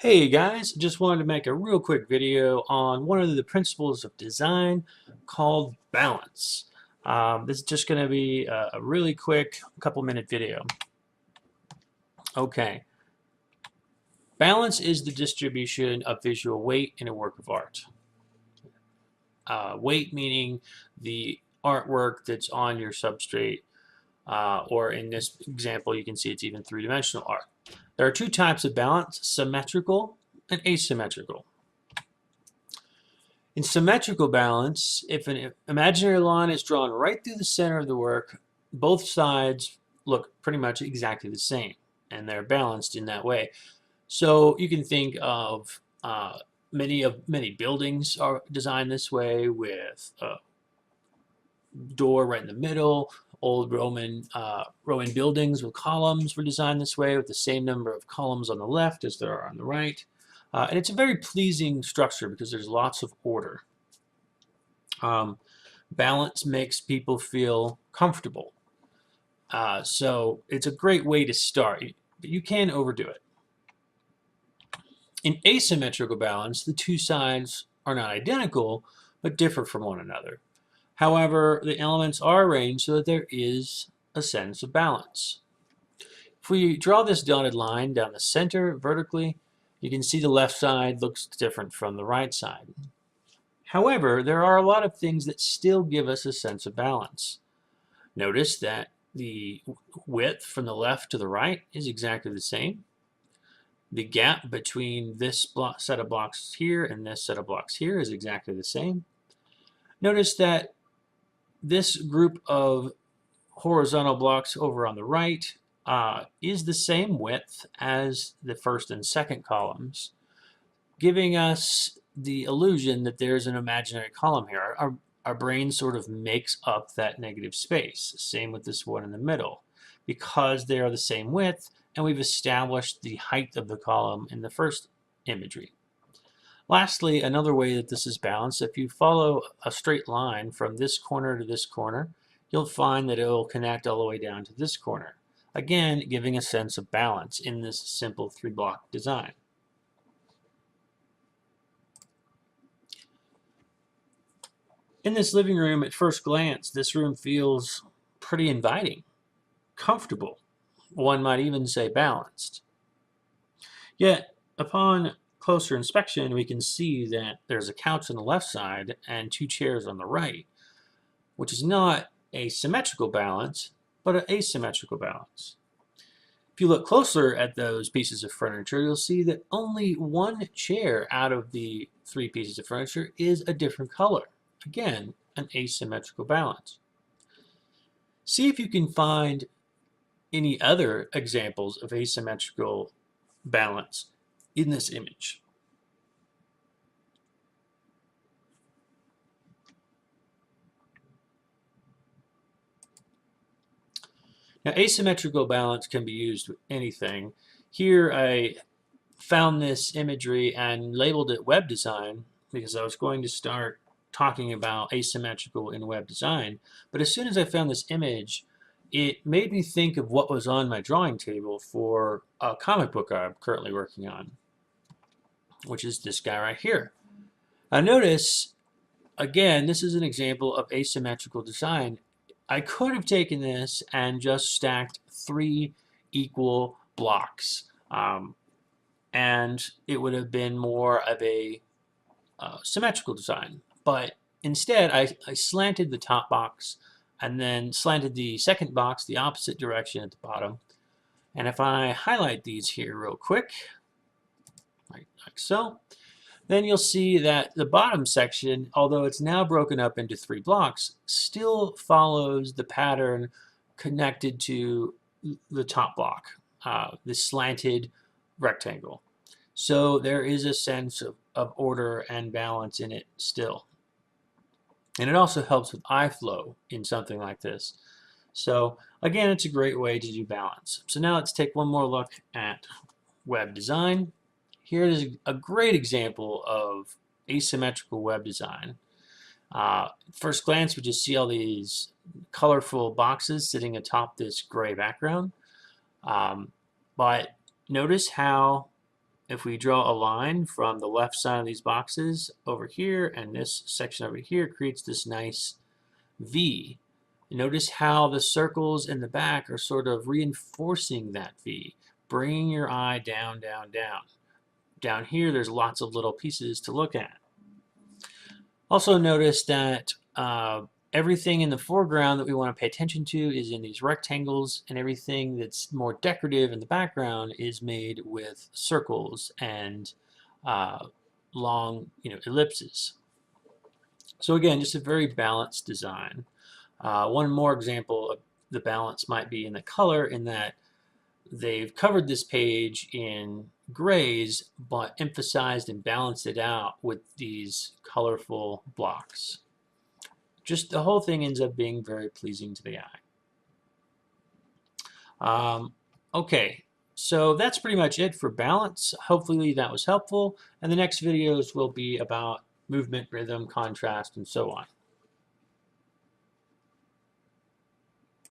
Hey guys, just wanted to make a real quick video on one of the principles of design called balance. This is just going to be a really quick couple-minute video. Okay, balance is the distribution of visual weight in a work of art. Weight meaning the artwork that's on your substrate, or in this example you can see it's even three-dimensional art. There are two types of balance, symmetrical and asymmetrical. In symmetrical balance, if an imaginary line is drawn right through the center of the work, both sides look pretty much exactly the same, and they're balanced in that way. So you can think of many buildings are designed this way, with a door right in the middle. Old Roman buildings with columns were designed this way, with the same number of columns on the left as there are on the right. And it's a very pleasing structure because there's lots of order. Balance makes people feel comfortable. So it's a great way to start, but you can overdo it. In asymmetrical balance, the two sides are not identical, but differ from one another. However, the elements are arranged so that there is a sense of balance. If we draw this dotted line down the center vertically, you can see the left side looks different from the right side. However, there are a lot of things that still give us a sense of balance. Notice that the width from the left to the right is exactly the same. The gap between this set of blocks here and this set of blocks here is exactly the same. Notice that this group of horizontal blocks over on the right is the same width as the first and second columns, giving us the illusion that there's an imaginary column here. Our brain sort of makes up that negative space. Same with this one in the middle, because they are the same width, and we've established the height of the column in the first imagery. Lastly, another way that this is balanced, if you follow a straight line from this corner to this corner, you'll find that it will connect all the way down to this corner. Again, giving a sense of balance in this simple three-block design. In this living room, at first glance, this room feels pretty inviting, comfortable. One might even say balanced. Yet, upon closer inspection, we can see that there's a couch on the left side and two chairs on the right, which is not a symmetrical balance, but an asymmetrical balance. If you look closer at those pieces of furniture, you'll see that only one chair out of the three pieces of furniture is a different color. Again, an asymmetrical balance. See if you can find any other examples of asymmetrical balance in this image. Now, asymmetrical balance can be used with anything. Here I found this imagery and labeled it web design because I was going to start talking about asymmetrical in web design. But as soon as I found this image, it made me think of what was on my drawing table for a comic book I'm currently working on, which is this guy right here. Now notice, again, this is an example of asymmetrical design. I could have taken this and just stacked three equal blocks, and it would have been more of a symmetrical design. But instead, I slanted the top box and then slanted the second box the opposite direction at the bottom. And if I highlight these here real quick, like so, then you'll see that the bottom section, although it's now broken up into three blocks, still follows the pattern connected to the top block, the slanted rectangle. So there is a sense of order and balance in it still. And it also helps with eye flow in something like this. So again, it's a great way to do balance. So now let's take one more look at web design. Here is a great example of asymmetrical web design. First glance, we just see all these colorful boxes sitting atop this gray background. But notice how if we draw a line from the left side of these boxes over here and this section over here, creates this nice V. Notice how the circles in the back are sort of reinforcing that V, bringing your eye down, down, down. Down here, there's lots of little pieces to look at. Also notice that everything in the foreground that we want to pay attention to is in these rectangles, and everything that's more decorative in the background is made with circles and long, ellipses. So again, just a very balanced design. One more example of the balance might be in the color, in that they've covered this page in grays but emphasized and balanced it out with these colorful blocks. Just the whole thing ends up being very pleasing to the eye. Okay, so that's pretty much it for balance. Hopefully that was helpful, and the next videos will be about movement, rhythm, contrast, and so on.